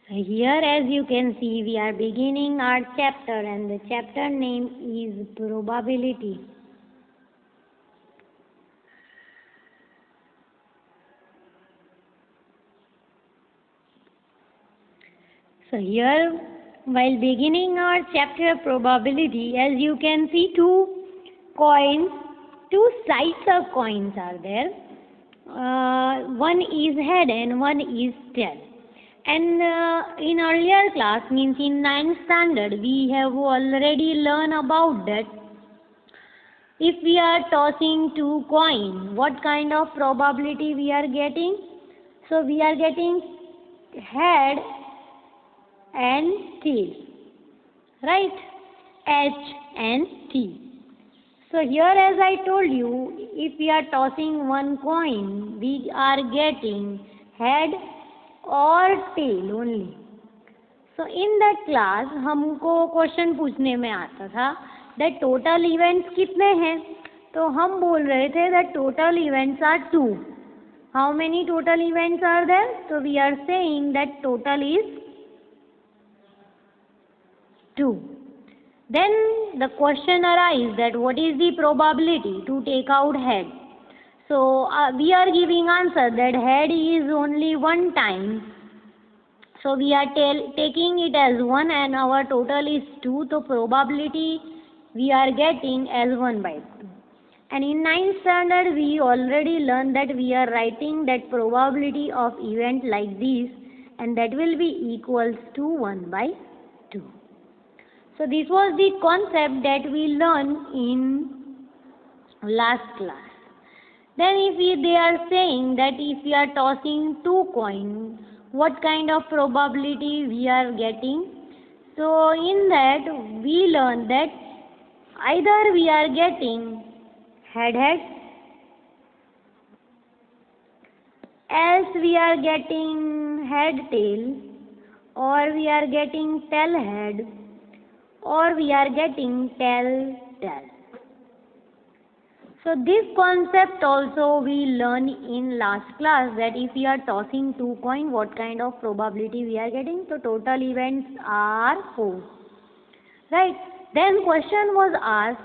Here, as you can see, we are beginning our chapter, and the chapter name is probability. So here, while beginning our chapter probability, as you can see, two sides of coins are there. One is head and one is tail. And in earlier class, means in 9th standard, we have already learned about that. If we are tossing two coins, what kind of probability we are getting? So we are getting head and tail, right? H and T. So here, as I told you, if we are tossing one coin, we are getting head और tail only. So in that class हमको question पूछने में आता था that total events कितने हैं. तो हम बोल रहे थे that total events are 2. How many total events are there? तो we are saying that total is 2. Then the question arises that what is the probability to take out head? So we are giving answer that head is only one time. So we are taking it as 1 and our total is 2. So probability we are getting as 1 by 2. And in 9th standard we already learned that we are writing that probability of event like this, and that will be equals to 1 by 2. So this was the concept that we learned in last class. Then if they are saying that if we are tossing two coins, what kind of probability we are getting? So in that we learn that either we are getting head, else we are getting head tail, or we are getting tail head, or we are getting tail tail. So this concept also we learned in last class, that if we are tossing two coins, what kind of probability we are getting. So total events are 4. Right. Then question was asked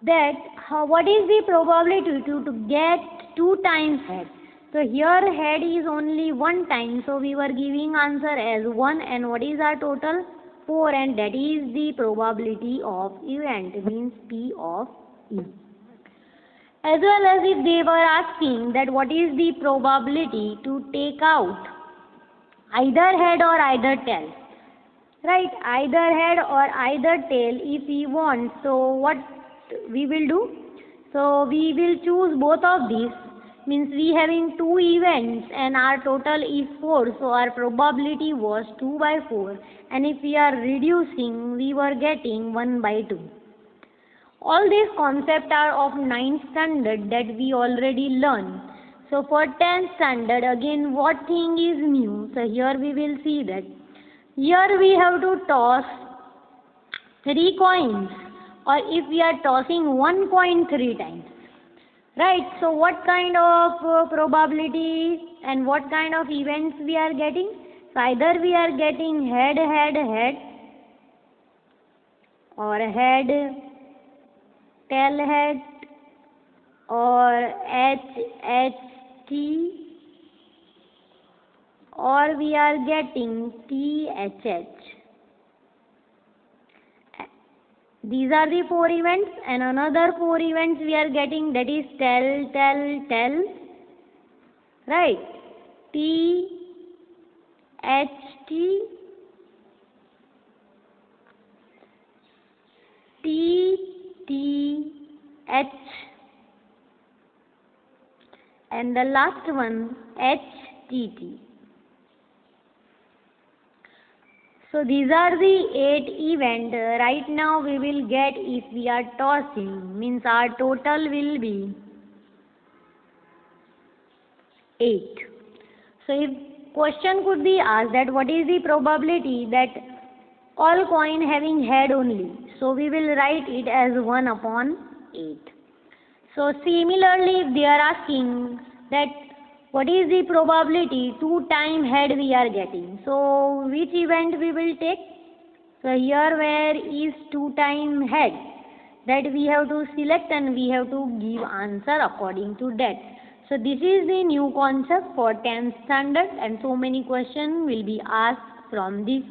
that what is the probability to get 2 times head. So here head is only 1 time, so we were giving answer as 1, and what is our total? 4, and that is the probability of event, means P of E. As well as if they were asking that what is the probability to take out either head or either tail. Right, either head or either tail if we want. So what we will do? So we will choose both of these. Means we having 2 events and our total is 4. So our probability was 2 by 4. And if we are reducing, we were getting 1 by 2. All these concepts are of 9th standard that we already learned. So for 10th standard, again what thing is new? So here we will see that. Here we have to toss 3 coins, or if we are tossing 1 coin 3 times. Right, so what kind of probability and what kind of events we are getting? So either we are getting head, or head, tail head, or H, T, or we are getting T, H. These are the 4 events, and another 4 events we are getting, that is tail, right? T, H, T, H, and the last one H, T. So these are the 8 events. Right now we will get, if we are tossing, means our total will be 8. So if question could be asked that what is the probability that all coin having head only, so we will write it as 1 upon 8. So similarly, if they are asking that what is the probability 2 time head we are getting? So which event we will take? So here where is 2 time head, that we have to select and we have to give answer according to that. So this is the new concept for 10th standard, and so many questions will be asked from this.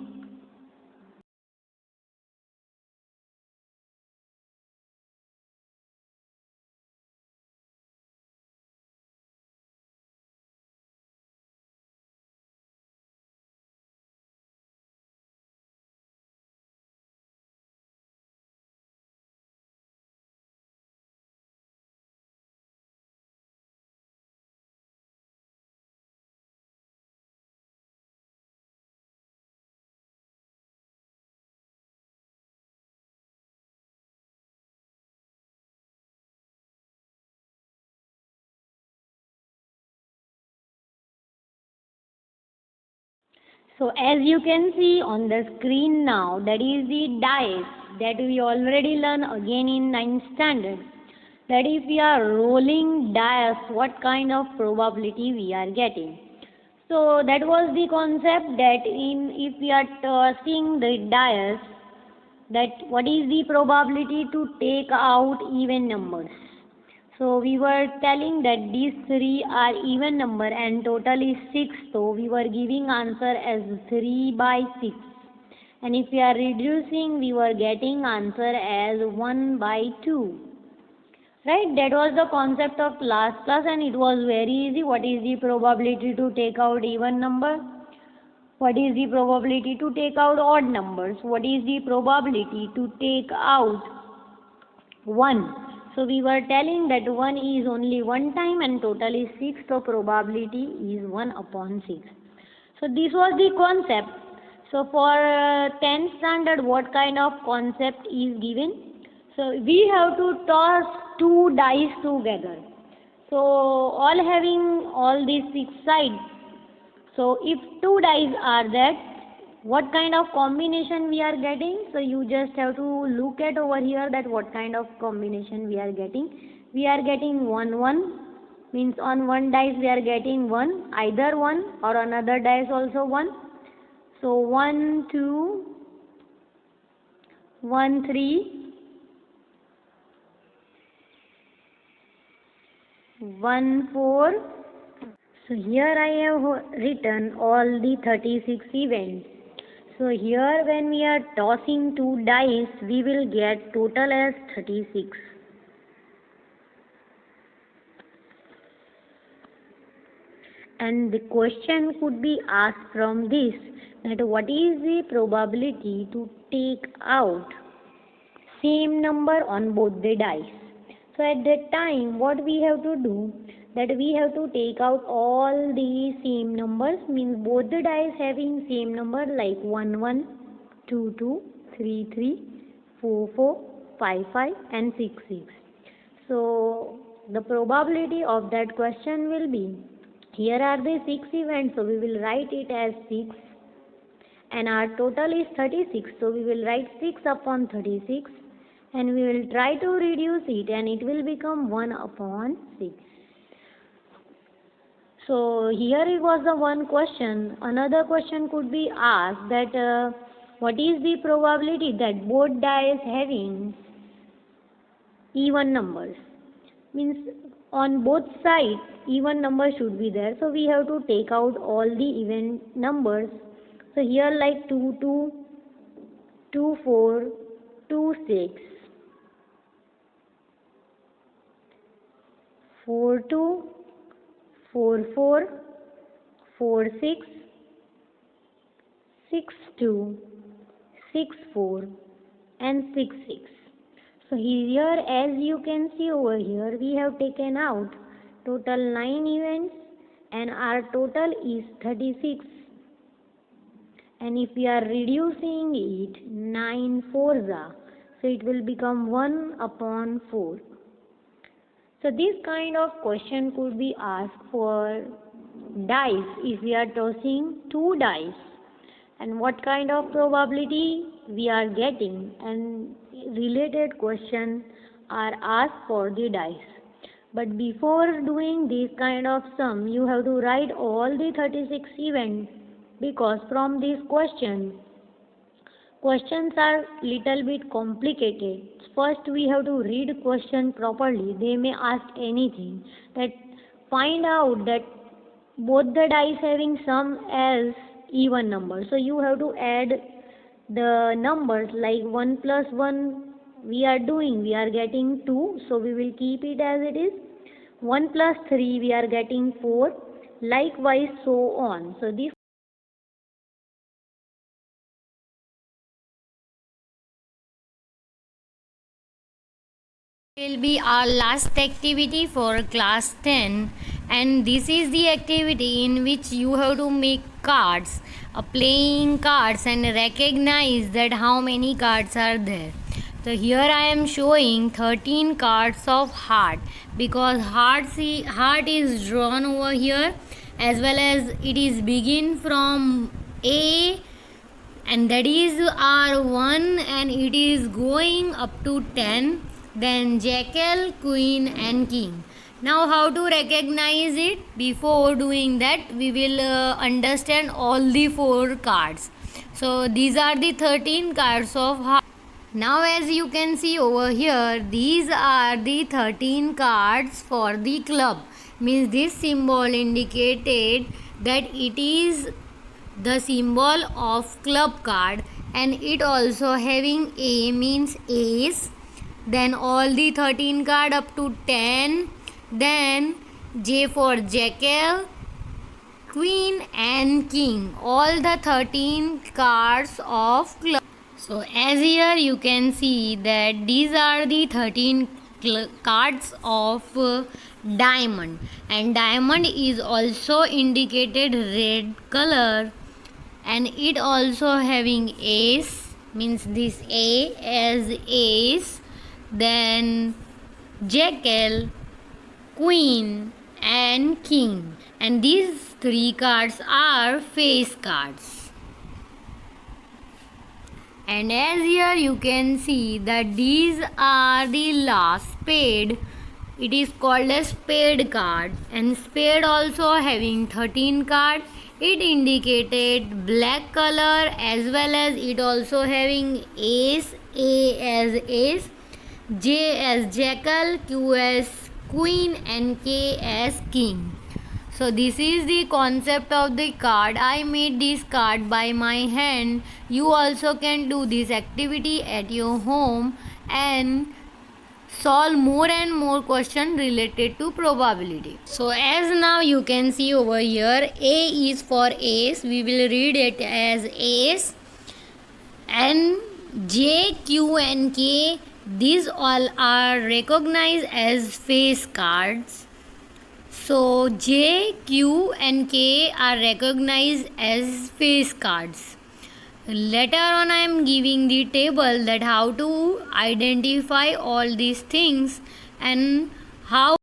So as you can see on the screen now, that is the dice that we already learned again in 9th standard. That if we are rolling dice, what kind of probability we are getting. So that was the concept, that if we are tossing the dice, that what is the probability to take out even numbers. So we were telling that these three are even number and total is 6. So we were giving answer as 3 by 6. And if we are reducing, we were getting answer as 1 by 2. Right? That was the concept of last class, and it was very easy. What is the probability to take out even number? What is the probability to take out odd numbers? What is the probability to take out 1? So we were telling that 1 is only one time and total is 6, so probability is 1 upon 6. So this was the concept. So for 10th standard, what kind of concept is given? So we have to toss 2 dice together. So all having all these 6 sides. So if 2 dice are there, what kind of combination we are getting? So you just have to look at over here that what kind of combination we are getting. We are getting 1 1, means on one dice we are getting 1, either 1 or another dice also 1. So 1 2, 1 3, 1 4. So here I have written all the 36 events. So here when we are tossing 2 dice, we will get total as 36. And the question could be asked from this, that what is the probability to take out same number on both the dice. So at that time what we have to do, that we have to take out all the same numbers, means both the dice having same number like 1 1, 2 2, 3 3, 4 4, 5 5 and 6 6. So the probability of that question will be, here are the 6 events, so we will write it as 6, and our total is 36, so we will write 6 upon 36, and we will try to reduce it, and it will become 1 upon 6. So here it was the one question. Another question could be asked, that what is the probability that both dice having even numbers, means on both sides even numbers should be there. So we have to take out all the even numbers. So here like 2 2, 2 4, 2 6, 4 2, 4 4, 4 6, 6 2, 6 4 and 6 6. So here as you can see over here, we have taken out total 9 events and our total is 36. And if we are reducing it, 9 fours are, so it will become 1 upon 4. So this kind of question could be asked for dice, if we are tossing 2 dice, and what kind of probability we are getting, and related questions are asked for the dice. But before doing this kind of sum, you have to write all the 36 events, because from this question, questions are little bit complicated. First we have to read question properly. They may ask anything, that find out that both the dice having sum as even number. So you have to add the numbers, like 1 plus 1 we are doing, we are getting 2, so we will keep it as it is. 1 plus 3 we are getting 4, likewise so on. So this will be our last activity for class 10, and this is the activity in which you have to make cards, playing cards, and recognize that how many cards are there. So here I am showing 13 cards of heart, because heart is drawn over here, as well as it is begin from A, and that is R1, and it is going up to 10, then jackal, queen, and king. Now how to recognize it? Before doing that, we will understand all the 4 cards. So these are the 13 cards of heart. Now as you can see over here, these are the 13 cards for the club. Means this symbol indicated that it is the symbol of club card, and it also having A means ace, then all the 13 card up to 10, then J for jackal, queen, and king, all the 13 cards of club. So as here you can see that these are the 13 cards of diamond, and diamond is also indicated red color, and it also having ace, means this A as ace, then jackal, queen, and king, and these 3 cards are face cards. And as here you can see that these are the last spade. It is called a spade card, and spade also having 13 cards. It indicated black color, as well as it also having ace, A as ace, J as jackal, Q as queen, and K as king. So this is the concept of the card. I made this card by my hand. You also can do this activity at your home and solve more and more questions related to probability. So as now you can see over here, A is for ace. We will read it as ace. And J, Q, and K, these all are recognized as face cards. So J, Q, and K are recognized as face cards. Later on I am giving the table that how to identify all these things and how